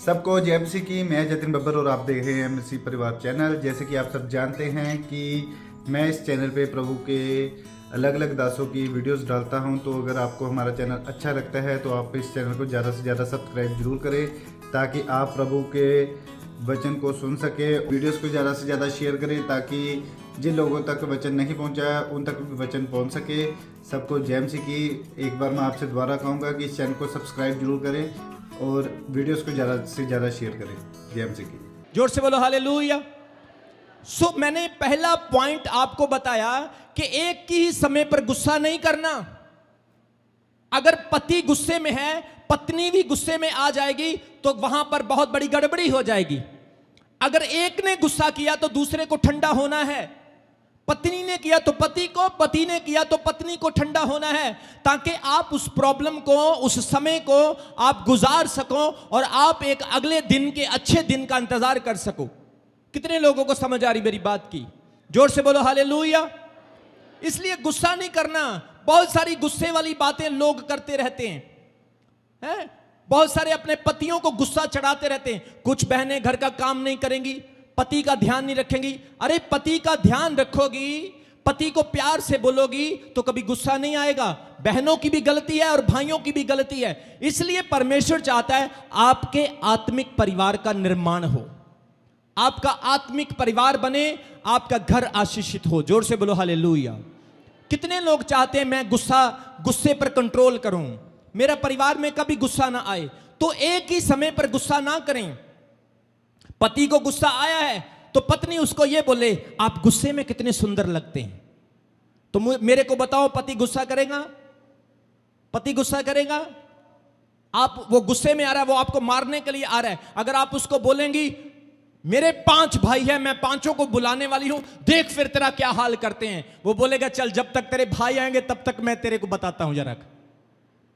सबको जय मसीह की। मैं जतिन बब्बर और आप देख रहे हैं मसीह परिवार चैनल। जैसे कि आप सब जानते हैं कि मैं इस चैनल पे प्रभु के अलग अलग दासों की वीडियोस डालता हूं, तो अगर आपको हमारा चैनल अच्छा लगता है तो आप इस चैनल को ज़्यादा से ज़्यादा सब्सक्राइब जरूर करें, ताकि आप प्रभु के वचन को सुन सके। वीडियोस को ज़्यादा से ज़्यादा शेयर करें, ताकि जिन लोगों तक वचन नहीं पहुंचा उन तक भी वचन पहुंच सके। सबको जय मसीह की। एक बार मैं आपसे दोबारा कहूँगा कि इस चैनल को सब्सक्राइब जरूर करें और वीडियोस को ज़्यादा से ज़्यादा शेयर करें। जय मसीह की। जोर से बोलो हालेलुया। मैंने पहला पॉइंट आपको बताया कि एक ही समय पर गुस्सा नहीं करना। अगर पति गुस्से में है, पत्नी भी गुस्से में आ जाएगी तो वहां पर बहुत बड़ी गड़बड़ी हो जाएगी। अगर एक ने गुस्सा किया तो दूसरे को ठंडा होना है। पत्नी ने किया तो पति को, पति ने किया तो पत्नी को ठंडा होना है, ताकि आप उस प्रॉब्लम को, उस समय को आप गुजार सको और आप एक अगले दिन के अच्छे दिन का इंतजार कर सको। कितने लोगों को समझ आ रही मेरी बात की? जोर से बोलो हालेलुया। इसलिए गुस्सा नहीं करना। बहुत सारी गुस्से वाली बातें लोग करते रहते हैं, बहुत सारे अपने पतियों को गुस्सा चढ़ाते रहते हैं। कुछ बहनें घर का काम नहीं करेंगी, पति का ध्यान नहीं रखेंगी। अरे पति का ध्यान रखोगी, पति को प्यार से बोलोगी तो कभी गुस्सा नहीं आएगा। बहनों की भी गलती है और भाइयों की भी गलती है। इसलिए परमेश्वर चाहता है आपके आत्मिक परिवार का निर्माण हो, आपका आत्मिक परिवार बने, आपका घर आशीषित हो। जोर से बोलो हालेलुया। कितने लोग चाहते हैं मैं गुस्से पर कंट्रोल करूं, मेरा परिवार में कभी गुस्सा ना आए। तो एक ही समय पर गुस्सा ना करें। पति को गुस्सा आया है तो पत्नी उसको ये बोले, आप गुस्से में कितने सुंदर लगते हैं। तो मेरे को बताओ, पति गुस्सा करेगा? पति गुस्सा करेगा? आप वो गुस्से में आ रहा है, वो आपको मारने के लिए आ रहा है। अगर आप उसको बोलेंगी, मेरे 5 भाई हैं, मैं 5 को बुलाने वाली हूं, देख फिर तेरा क्या हाल करते हैं, वो बोलेगा चल जब तक तेरे भाई आएंगे तब तक मैं तेरे को बताता हूं जरा।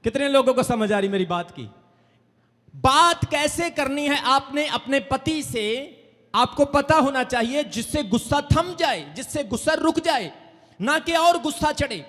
कितने लोगों को समझ आ रही मेरी बात की? बात कैसे करनी है आपने अपने पति से, आपको पता होना चाहिए, जिससे गुस्सा थम जाए, जिससे गुस्सा रुक जाए, ना कि और गुस्सा चढ़े।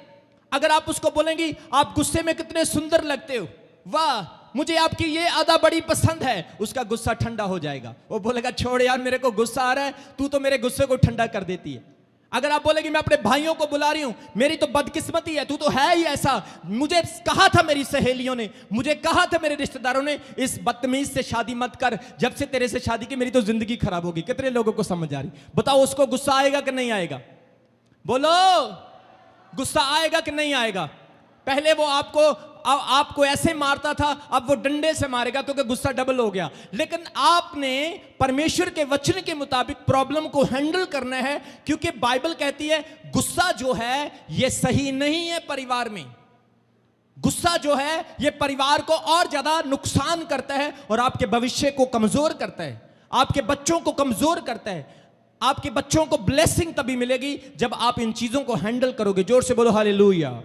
अगर आप उसको बोलेंगी आप गुस्से में कितने सुंदर लगते हो, वाह मुझे आपकी ये अदा बड़ी पसंद है, उसका गुस्सा ठंडा हो जाएगा। वो बोलेगा छोड़ यार, मेरे को गुस्सा आ रहा है, तू तो मेरे गुस्से को ठंडा कर देती है। अगर आप बोलेगी मैं अपने भाइयों को बुला रही हूं, मेरी तो बदकिस्मती है, तू तो है ही ऐसा, मुझे कहा था मेरी सहेलियों ने, मुझे कहा था मेरे रिश्तेदारों ने, इस बदतमीज से शादी मत कर, जब से तेरे से शादी की मेरी तो जिंदगी खराब होगी। कितने लोगों को समझ आ रही? बताओ उसको गुस्सा आएगा कि नहीं आएगा? बोलो, गुस्सा आएगा कि नहीं आएगा? पहले वो आपको ऐसे मारता था, अब वो डंडे से मारेगा क्योंकि गुस्सा डबल हो गया। लेकिन आपने परमेश्वर के वचन के मुताबिक प्रॉब्लम को हैंडल करना है, क्योंकि बाइबल कहती है गुस्सा जो है ये सही नहीं है। परिवार में गुस्सा जो है ये परिवार को और ज्यादा नुकसान करता है और आपके भविष्य को कमजोर करता है, आपके बच्चों को कमजोर करता है। आपके बच्चों को ब्लेसिंग तभी मिलेगी जब आप इन चीजों को हैंडल करोगे। जोर से बोलो हालेलुया।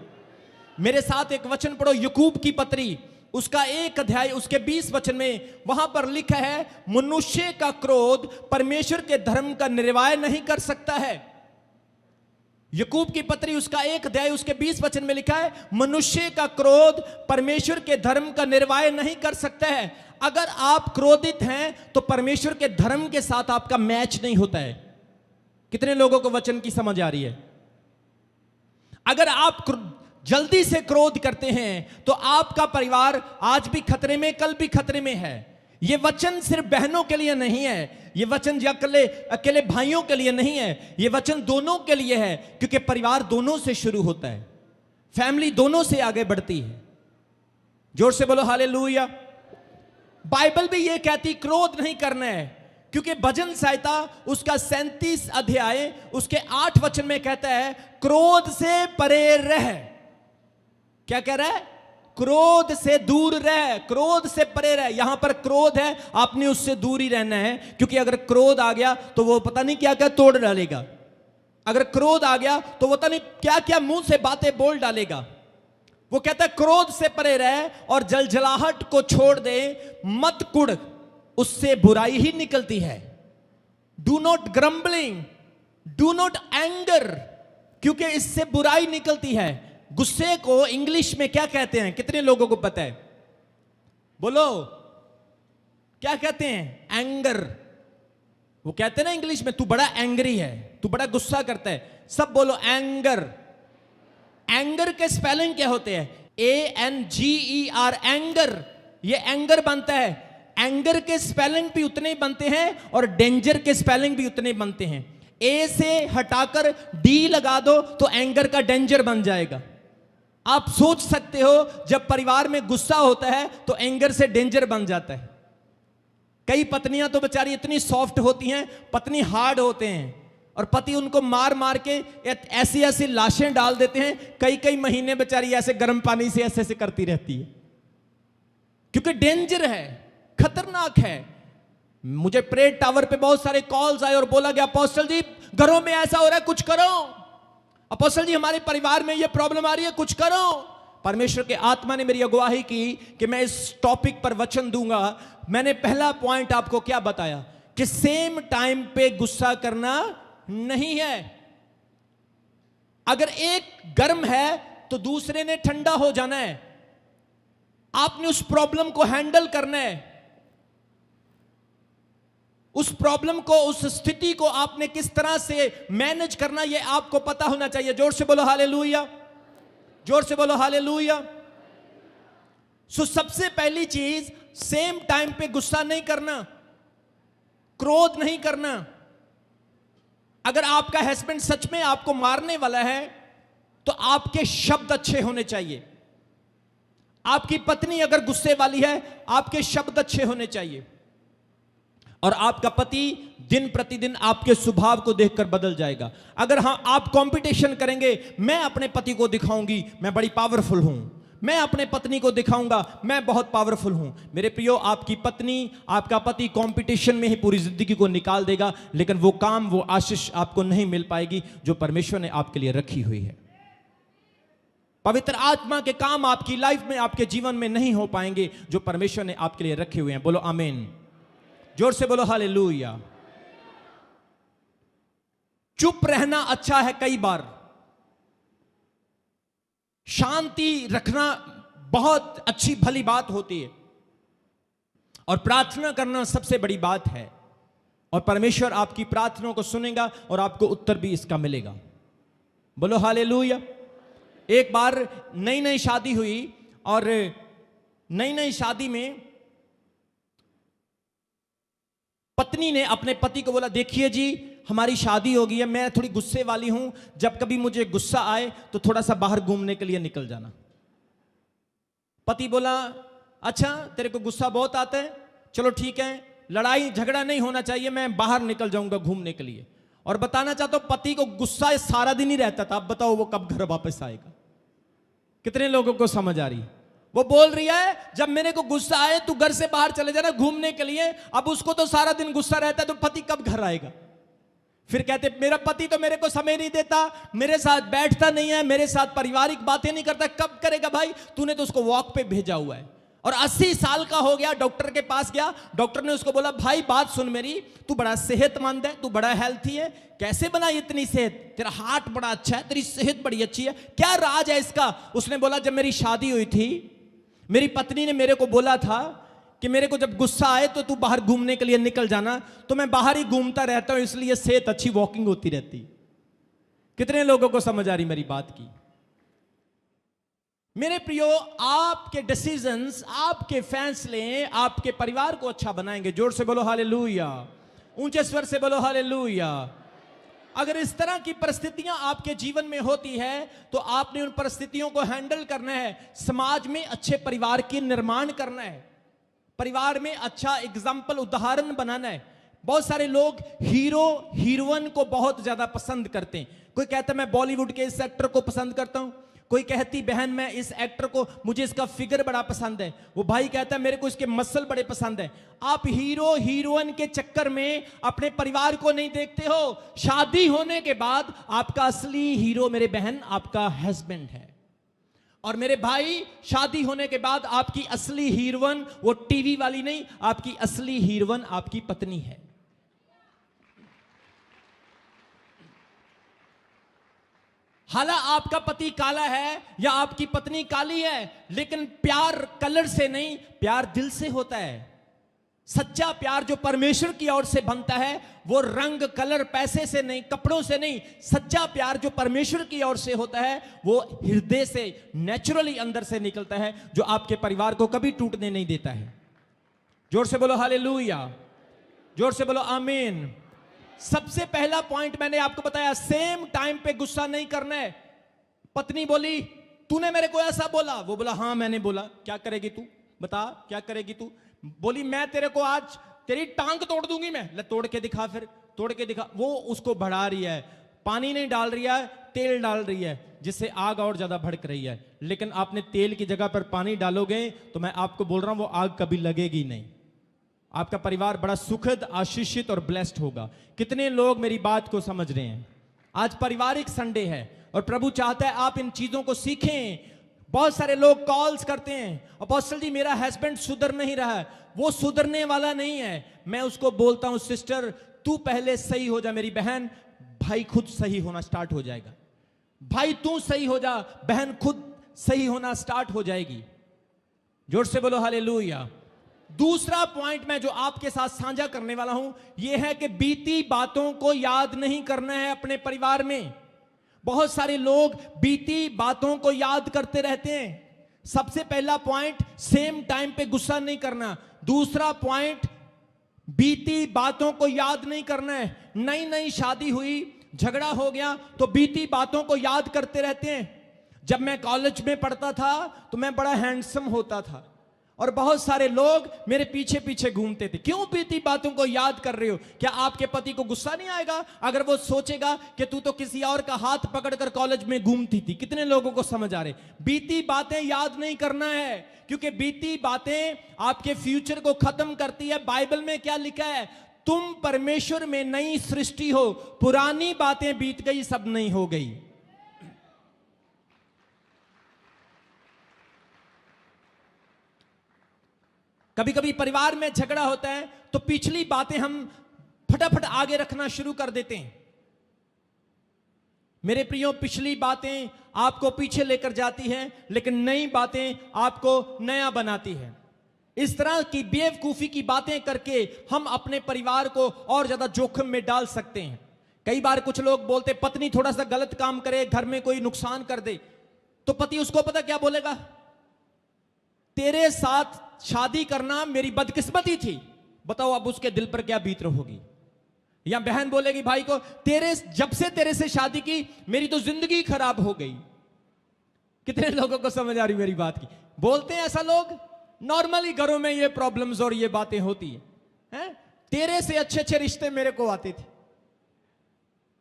मेरे साथ एक वचन पढ़ो, याकूब की पत्री, उसका 1 अध्याय उसके 20 वचन में, वहां पर लिखा है मनुष्य का क्रोध परमेश्वर के धर्म का निर्वाह नहीं कर सकता है। याकूब की पत्री उसका 1 अध्याय उसके 20 वचन में लिखा है मनुष्य का क्रोध परमेश्वर के धर्म का निर्वाह नहीं कर सकता है। अगर आप क्रोधित हैं तो परमेश्वर के धर्म के साथ आपका मैच नहीं होता है। कितने लोगों को वचन की समझ आ रही है? अगर आप जल्दी से क्रोध करते हैं तो आपका परिवार आज भी खतरे में, कल भी खतरे में है। यह वचन सिर्फ बहनों के लिए नहीं है, यह वचन अकेले भाइयों के लिए नहीं है, यह वचन दोनों के लिए है, क्योंकि परिवार दोनों से शुरू होता है, फैमिली दोनों से आगे बढ़ती है। जोर से बोलो हालेलुया। बाइबल भी यह कहती क्रोध नहीं करना है, क्योंकि भजन संहिता उसका 37 अध्याय उसके 8 वचन में कहता है क्रोध से परे रह। क्या कह रहा है? क्रोध से दूर रह, क्रोध से परे रह। यहां पर क्रोध है, आपने उससे दूर ही रहना है, क्योंकि अगर क्रोध आ गया तो वो पता नहीं क्या क्या तोड़ डालेगा। अगर क्रोध आ गया तो वो पता नहीं क्या क्या मुंह से बातें बोल डालेगा। वो कहता है क्रोध से परे रह और जलजलाहट को छोड़ दे, मत कुड़, उससे बुराई ही निकलती है। Do not grumbling, do not anger, क्योंकि इससे बुराई निकलती है। गुस्से को इंग्लिश में क्या कहते हैं? कितने लोगों को पता है? बोलो। क्या कहते हैं? एंगर। वो कहते हैं ना इंग्लिश में, तू बड़ा एंग्री है, तू बड़ा गुस्सा करता है। सब बोलो एंगर। एंगर के स्पेलिंग क्या होते हैं? ANGER, anger. ये एंगर बनता है। एंगर के स्पेलिंग भी उतने ही बनते हैं और डेंजर के स्पेलिंग भी उतने ही बनते हैं। ए से हटाकर डी लगा दो तो एंगर का डेंजर बन जाएगा। आप सोच सकते हो, जब परिवार में गुस्सा होता है तो एंगर से डेंजर बन जाता है। कई पत्नियां तो बेचारी इतनी सॉफ्ट होती हैं, पत्नी हार्ड होते हैं, और पति उनको मार मार के ऐसी ऐसी लाशें डाल देते हैं। कई कई महीने बेचारी ऐसे गर्म पानी से ऐसे ऐसे करती रहती है, क्योंकि डेंजर है, खतरनाक है। मुझे प्रेयर टावर पे बहुत सारे कॉल्स आए और बोला गया, अपोस्टल जी घरों में ऐसा हो रहा है, कुछ करो। अपोस्टल जी हमारे परिवार में ये प्रॉब्लम आ रही है, कुछ करो। परमेश्वर के आत्मा ने मेरी अगुवाई की कि मैं इस टॉपिक पर वचन दूंगा। मैंने पहला पॉइंट आपको क्या बताया कि सेम टाइम पे गुस्सा करना नहीं है। अगर एक गर्म है तो दूसरे ने ठंडा हो जाना है। आपने उस प्रॉब्लम को हैंडल करना है। उस प्रॉब्लम को, उस स्थिति को आपने किस तरह से मैनेज करना, यह आपको पता होना चाहिए। जोर से बोलो हालेलुया, जोर से बोलो हालेलुया। सो सबसे पहली चीज, सेम टाइम पे गुस्सा नहीं करना, क्रोध नहीं करना। अगर आपका हस्बैंड सच में आपको मारने वाला है तो आपके शब्द अच्छे होने चाहिए। आपकी पत्नी अगर गुस्से वाली है, आपके शब्द अच्छे होने चाहिए। और आपका पति दिन प्रतिदिन आपके स्वभाव को देखकर बदल जाएगा। अगर हाँ आप कंपटीशन करेंगे, मैं अपने पति को दिखाऊंगी मैं बड़ी पावरफुल हूं, मैं अपने पत्नी को दिखाऊंगा मैं बहुत पावरफुल हूं। मेरे प्रियो, आपकी पत्नी, आपका पति कंपटीशन में ही पूरी जिंदगी को निकाल देगा, लेकिन वो काम, वो आशीष आपको नहीं मिल पाएगी जो परमेश्वर ने आपके लिए रखी हुई है। पवित्र आत्मा के काम आपकी लाइफ में, आपके जीवन में नहीं हो पाएंगे जो परमेश्वर ने आपके लिए रखे हुए हैं। बोलो आमीन, जोर से बोलो हालेलुया। चुप रहना अच्छा है, कई बार शांति रखना बहुत अच्छी भली बात होती है, और प्रार्थना करना सबसे बड़ी बात है। और परमेश्वर आपकी प्रार्थनाओं को सुनेगा और आपको उत्तर भी इसका मिलेगा। बोलो हालेलुया। एक बार नई नई शादी हुई, और नई नई शादी में पत्नी ने अपने पति को बोला, देखिए जी हमारी शादी हो गई है, मैं थोड़ी गुस्से वाली हूं, जब कभी मुझे गुस्सा आए तो थोड़ा सा बाहर घूमने के लिए निकल जाना। पति बोला, अच्छा तेरे को गुस्सा बहुत आता है, चलो ठीक है, लड़ाई झगड़ा नहीं होना चाहिए, मैं बाहर निकल जाऊंगा घूमने के लिए। और बताना चाहता हूं, पति को गुस्सा सारा दिन ही रहता था। अब बताओ वो कब घर वापस आएगा? कितने लोगों को समझ आ रही? वो बोल रही है, जब मेरे को गुस्सा आए तू घर से बाहर चले जाना घूमने के लिए। अब उसको तो सारा दिन गुस्सा रहता है, तो पति कब घर आएगा? फिर कहते, मेरा पति तो मेरे को समय नहीं देता, मेरे साथ बैठता नहीं है, मेरे साथ पारिवारिक बातें नहीं करता। कब करेगा भाई? तूने तो उसको वॉक पे भेजा हुआ है, और 80 साल का हो गया। डॉक्टर के पास गया, डॉक्टर ने उसको बोला, भाई बात सुन मेरी, तू बड़ा सेहतमंद है, तू बड़ा हेल्थी है, कैसे बना इतनी सेहत? तेरा हार्ट बड़ा अच्छा है, तेरी सेहत बड़ी अच्छी है, क्या राज है इसका? उसने बोला, जब मेरी शादी हुई थी, मेरी पत्नी ने मेरे को बोला था कि मेरे को जब गुस्सा आए तो तू बाहर घूमने के लिए निकल जाना, तो मैं बाहर ही घूमता रहता हूं, इसलिए सेहत अच्छी, वॉकिंग होती रहती। कितने लोगों को समझ आ रही मेरी बात की? मेरे प्रियो, आपके डिसीजंस, आपके फैसले आपके परिवार को अच्छा बनाएंगे। जोर से बोलो हालेलुया, ऊंचे स्वर से बोलो हालेलुया। अगर इस तरह की परिस्थितियां आपके जीवन में होती है तो आपने उन परिस्थितियों को हैंडल करना है। समाज में अच्छे परिवार की निर्माण करना है, परिवार में अच्छा एग्जाम्पल, उदाहरण बनाना है। बहुत सारे लोग हीरो हीरोइन को बहुत ज्यादा पसंद करते हैं। कोई कहता है मैं बॉलीवुड के इस एक्टर को पसंद करता हूं, कोई कहती बहन मैं इस एक्टर को, मुझे इसका फिगर बड़ा पसंद है, वो भाई कहता है मेरे को इसके मसल बड़े पसंद है। आप हीरो हीरोइन के चक्कर में अपने परिवार को नहीं देखते हो। शादी होने के बाद आपका असली हीरो मेरे बहन आपका हस्बैंड है, और मेरे भाई शादी होने के बाद आपकी असली हीरोइन वो टीवी वाली नहीं, आपकी असली हीरोइन आपकी पत्नी है। हालांकि आपका पति काला है या आपकी पत्नी काली है, लेकिन प्यार कलर से नहीं, प्यार दिल से होता है। सच्चा प्यार जो परमेश्वर की ओर से बनता है वो रंग कलर पैसे से नहीं, कपड़ों से नहीं, सच्चा प्यार जो परमेश्वर की ओर से होता है वो हृदय से नेचुरली अंदर से निकलता है, जो आपके परिवार को कभी टूटने नहीं देता है। जोर से बोलो हालेलुया, जोर से बोलो आमीन। सबसे पहला पॉइंट मैंने आपको बताया, सेम टाइम पे गुस्सा नहीं करना है। पत्नी बोली तूने मेरे को ऐसा बोला, वो बोला हाँ मैंने बोला। क्या करेगी तू, बता क्या करेगी तू? बोली मैं तेरे को आज तेरी टांग तोड़ दूंगी मैं। ले तोड़ के दिखा, फिर तोड़ के दिखा। वो उसको बढ़ा रही है, पानी नहीं डाल रही है, तेल डाल रही है, जिससे आग और ज्यादा भड़क रही है। लेकिन आपने तेल की जगह पर पानी डालोगे तो मैं आपको बोल रहा हूं वो आग कभी लगेगी नहीं। आपका परिवार बड़ा सुखद, आशीषित और ब्लेस्ड होगा। कितने लोग मेरी बात को समझ रहे हैं? आज पारिवारिक संडे है और प्रभु चाहता है आप इन चीजों को सीखें। बहुत सारे लोग कॉल्स करते हैं, अपोस्टल जी मेरा हस्बैंड सुधर नहीं रहा है। वो सुधरने वाला नहीं है। मैं उसको बोलता हूं सिस्टर तू पहले सही हो जा मेरी बहन, भाई खुद सही होना स्टार्ट हो जाएगा। भाई तू सही हो जा, बहन खुद सही होना स्टार्ट हो जाएगी। जोर से बोलो हालेलुया। दूसरा पॉइंट मैं जो आपके साथ साझा करने वाला हूं यह है कि बीती बातों को याद नहीं करना है अपने परिवार में। बहुत सारे लोग बीती बातों को याद करते रहते हैं। सबसे पहला पॉइंट सेम टाइम पे गुस्सा नहीं करना। दूसरा पॉइंट बीती बातों को याद नहीं करना है। नई नई शादी हुई, झगड़ा हो गया तो बीती बातों को याद करते रहते हैं। जब मैं कॉलेज में पढ़ता था तो मैं बड़ा हैंडसम होता था और बहुत सारे लोग मेरे पीछे पीछे घूमते थे। क्यों बीती बातों को याद कर रहे हो? क्या आपके पति को गुस्सा नहीं आएगा अगर वो सोचेगा कि तू तो किसी और का हाथ पकड़कर कॉलेज में घूमती थी? कितने लोगों को समझ आ रहे? बीती बातें याद नहीं करना है, क्योंकि बीती बातें आपके फ्यूचर को खत्म करती है। बाइबल में क्या लिखा है? तुम परमेश्वर में नई सृष्टि हो, पुरानी बातें बीत गई, सब नई हो गई। कभी कभी परिवार में झगड़ा होता है तो पिछली बातें हम फटाफट आगे रखना शुरू कर देते हैं। मेरे प्रियो, पिछली बातें आपको पीछे लेकर जाती हैं, लेकिन नई बातें आपको नया बनाती हैं। इस तरह की बेवकूफी की बातें करके हम अपने परिवार को और ज्यादा जोखिम में डाल सकते हैं। कई बार कुछ लोग बोलते पत्नी थोड़ा सा गलत काम करे, घर में कोई नुकसान कर दे, तो पति उसको पता क्या बोलेगा? तेरे साथ शादी करना मेरी बदकिस्मती थी। बताओ अब उसके दिल पर क्या बीत रही होगी। या बहन बोलेगी भाई को, जब से तेरे से शादी की मेरी तो जिंदगी खराब हो गई। कितने लोगों को समझ आ रही मेरी बात की? बोलते हैं ऐसा लोग। नॉर्मली घरों में ये प्रॉब्लम्स और ये बातें होती हैं। तेरे से अच्छे अच्छे रिश्ते मेरे को आते थे।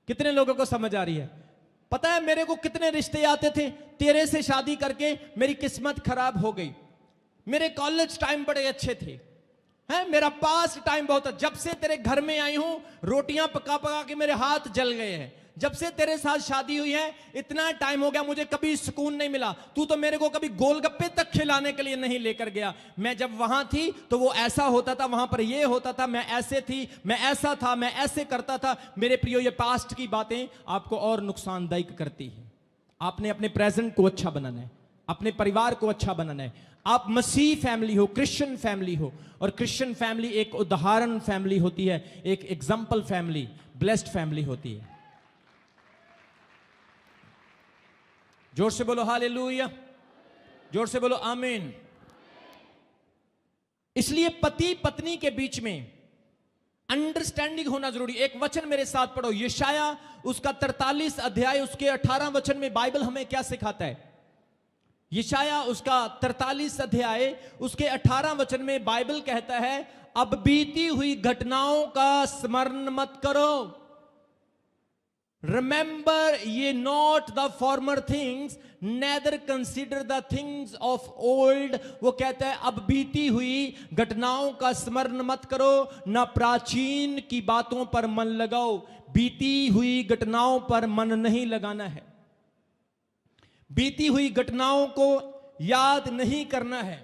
कितने लोगों को समझ आ रही है? पता है मेरे को कितने रिश्ते आते थे? तेरे से शादी करके मेरी किस्मत खराब हो गई। मेरे कॉलेज टाइम बड़े अच्छे थे, हैं? मेरा पास टाइम बहुत है। जब से तेरे घर में आई हूं रोटियां पका पका के मेरे हाथ जल गए हैं। जब से तेरे साथ शादी हुई है इतना टाइम हो गया, मुझे कभी सुकून नहीं मिला। तू तो मेरे को कभी गोलगप्पे तक खिलाने के लिए नहीं लेकर गया। मैं जब वहां थी तो वो ऐसा होता था, वहां पर ये होता था, मैं ऐसे थी, मैं ऐसा था, मैं ऐसे करता था। मेरे प्रियो, ये पास्ट की बातें आपको और नुकसानदायक करती है। आपने अपने प्रेजेंट को अच्छा बनाना है, अपने परिवार को अच्छा बनाना है। आप मसीह फैमिली हो, क्रिश्चियन फैमिली हो, और क्रिश्चियन फैमिली एक उदाहरण फैमिली होती है, एक एग्जाम्पल फैमिली, ब्लेस्ड फैमिली होती है। जोर से बोलो हालेलुया, जोर से बोलो आमीन। इसलिए पति पत्नी के बीच में अंडरस्टैंडिंग होना जरूरी। एक वचन मेरे साथ पढ़ो, यशाया उसका 43 अध्याय उसके 18 वचन में बाइबल हमें क्या सिखाता है? यशाया उसका 43 अध्याय उसके 18 वचन में बाइबल कहता है, अब बीती हुई घटनाओं का स्मरण मत करो। Remember ye not the former things, neither consider the things of old. वो कहता है अब बीती हुई घटनाओं का स्मरण मत करो, ना प्राचीन की बातों पर मन लगाओ। बीती हुई घटनाओं पर मन नहीं लगाना है, बीती हुई घटनाओं को याद नहीं करना है।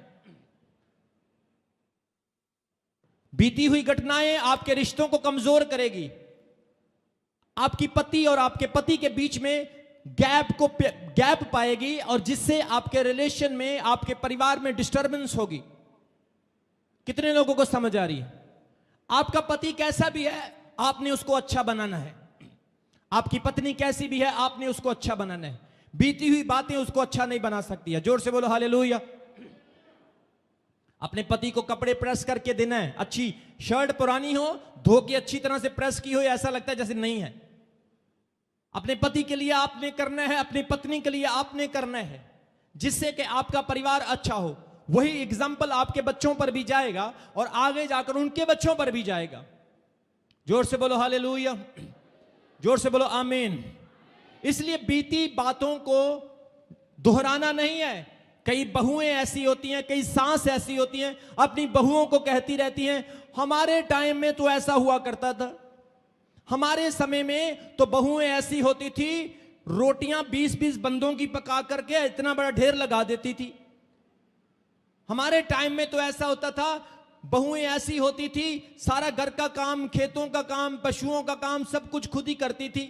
बीती हुई घटनाएं आपके रिश्तों को कमजोर करेगी। आपकी पति और आपके पति के बीच में गैप पाएगी, और जिससे आपके रिलेशन में, आपके परिवार में डिस्टर्बेंस होगी। कितने लोगों को समझ आ रही है? आपका पति कैसा भी है, आपने उसको अच्छा बनाना है। आपकी पत्नी कैसी भी है, आपने उसको अच्छा बनाना है। बीती हुई बातें उसको अच्छा नहीं बना सकती है। जोर से बोलो हालेलुया। अपने पति को कपड़े प्रेस करके देना है। अच्छी शर्ट पुरानी हो, धो के अच्छी तरह से प्रेस की हो, ऐसा लगता है जैसे नहीं है। अपने पति के लिए आपने करना है, अपनी पत्नी के लिए आपने करना है, जिससे कि आपका परिवार अच्छा हो। वही एग्जाम्पल आपके बच्चों पर भी जाएगा और आगे जाकर उनके बच्चों पर भी जाएगा। जोर से बोलो हालेलुया, जोर से बोलो आमीन। इसलिए बीती बातों को दोहराना नहीं है। कई बहुएं ऐसी होती हैं, कई सास ऐसी होती हैं, अपनी बहुओं को कहती रहती हैं, हमारे टाइम में तो ऐसा हुआ करता था, हमारे समय में तो बहुएं ऐसी होती थी, रोटियां 20-20 बंदों की पका करके इतना बड़ा ढेर लगा देती थी। हमारे टाइम में तो ऐसा होता था, बहुएं ऐसी होती थी, सारा घर का काम, खेतों का काम, पशुओं का काम सब कुछ खुद ही करती थी।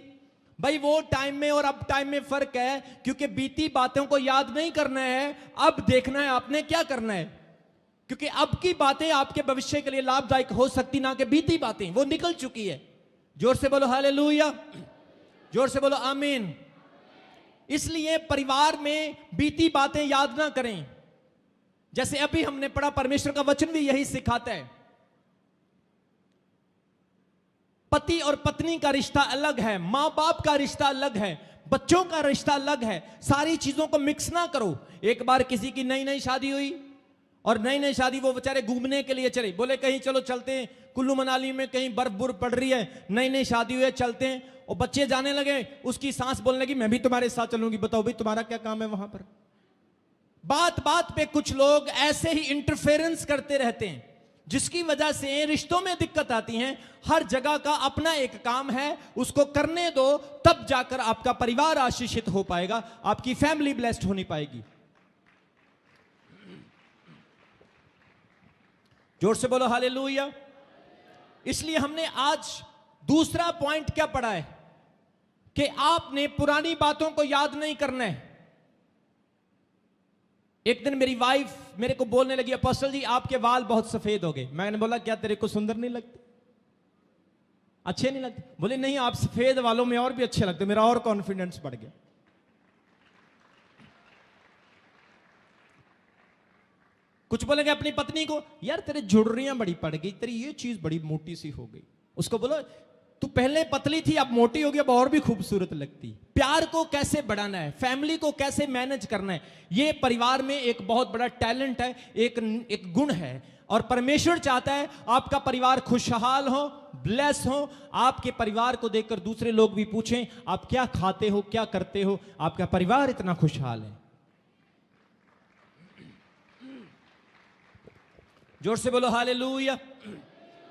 भाई वो टाइम में और अब टाइम में फर्क है, क्योंकि बीती बातों को याद नहीं करना है, अब देखना है आपने क्या करना है। क्योंकि अब की बातें आपके भविष्य के लिए लाभदायक हो सकती, ना कि बीती बातें, वो निकल चुकी है। जोर से बोलो हालेलुया, जोर से बोलो आमीन। इसलिए परिवार में बीती बातें याद ना करें। जैसे अभी हमने पढ़ा, परमेश्वर का वचन भी यही सिखाता है। पति और पत्नी का रिश्ता अलग है, मां बाप का रिश्ता अलग है, बच्चों का रिश्ता अलग है। सारी चीजों को मिक्स ना करो। एक बार किसी की नई नई शादी हुई और नई नई शादी, वो बेचारे घूमने के लिए चले, बोले कहीं चलो चलते हैं, कुल्लू मनाली में कहीं बर्फ बुर्फ पड़ रही है, नई नई शादी हुई है, चलते हैं। और बच्चे जाने लगे, उसकी सास बोलने लगी मैं भी तुम्हारे साथ चलूंगी। बताओ भाई तुम्हारा क्या काम है वहां पर? बात बात पे कुछ लोग ऐसे ही इंटरफेरेंस करते रहते हैं, जिसकी वजह से रिश्तों में दिक्कत आती है। हर जगह का अपना एक काम है, उसको करने दो, तब जाकर आपका परिवार आशीषित हो पाएगा, आपकी फैमिली ब्लेस्ड होनी पाएगी। जोर से बोलो हालेलुया। इसलिए हमने आज दूसरा पॉइंट क्या पढ़ा है कि आपने पुरानी बातों को याद नहीं करना है। एक दिन मेरी वाइफ मेरे को बोलने लगी, अपोस्टल जी आपके बाल बहुत सफेद हो गए। मैंने बोला क्या तेरे को सुंदर नहीं लगते, अच्छे नहीं लगते? बोले नहीं, आप सफेद वालों में और भी अच्छे लगते। मेरा और कॉन्फिडेंस बढ़ गया। कुछ बोलेंगे अपनी पत्नी को, यार तेरे झुर्रियां बड़ी पड़ गई, तेरी ये चीज बड़ी मोटी सी हो गई। उसको बोलो तू पहले पतली थी, अब मोटी हो गई, अब और भी खूबसूरत लगती। प्यार को कैसे बढ़ाना है, फैमिली को कैसे मैनेज करना है, ये परिवार में एक बहुत बड़ा टैलेंट है, एक गुण है। और परमेश्वर चाहता है आपका परिवार खुशहाल हो, ब्लेस हो। आपके परिवार को देखकर दूसरे लोग भी पूछें आप क्या खाते हो, क्या करते हो, आपका परिवार इतना खुशहाल है। जोर से बोलो हालेलुया।